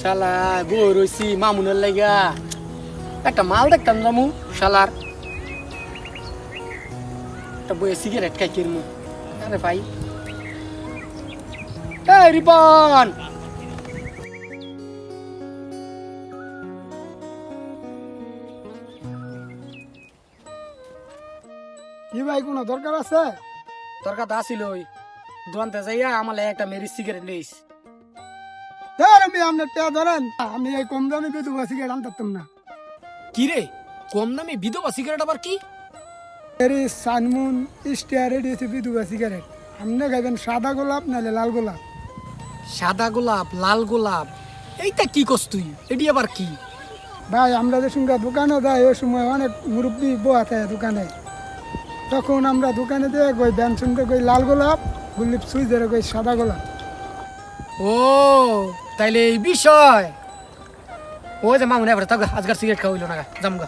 শালা বই রইছি মামুনের লাগা একটা মাল দেখতাম জামু শালার একটা বইয়ে সিগারেট খাই কিরমু আরে ভাই এই রিপন কি ভাই কোনো দরকার আছে? দরকার তো আসিল ওই দোকানতে যাইয়া আমার লাগে একটা মেরি সিগারেট নিস ধর আমি আপনার টা ধরেন, আমি এই কম দামে বিধবা সিগারেট আনতাম না। কি রে কম দামে বিধবা সিগারেট আবার কি এরি সানমুন স্টার রেডিয়েছে বিধবা সিগারেট। আপনি খাইবেন সাদা গোলাপ নাহলে লাল গোলাপ। সাদা গোলাপ লাল গোলাপ এইটা কি কস তুই এটি আবার কি ভাই আমরা যে সঙ্গে দোকানে যাই ওই সময় অনেক মুরব্বী বয়া থাকে দোকানে, তখন আমরা দোকানে দিয়ে কই ব্যানসনটা কই লাল গোলাপ, গুলিপ সুইজের কই সাদা গোলাপ। ও তাইলে এই বিষয় ও যে মামুনে এবার থাক আজকাল সিগারেট খাওয়াইল না জামগা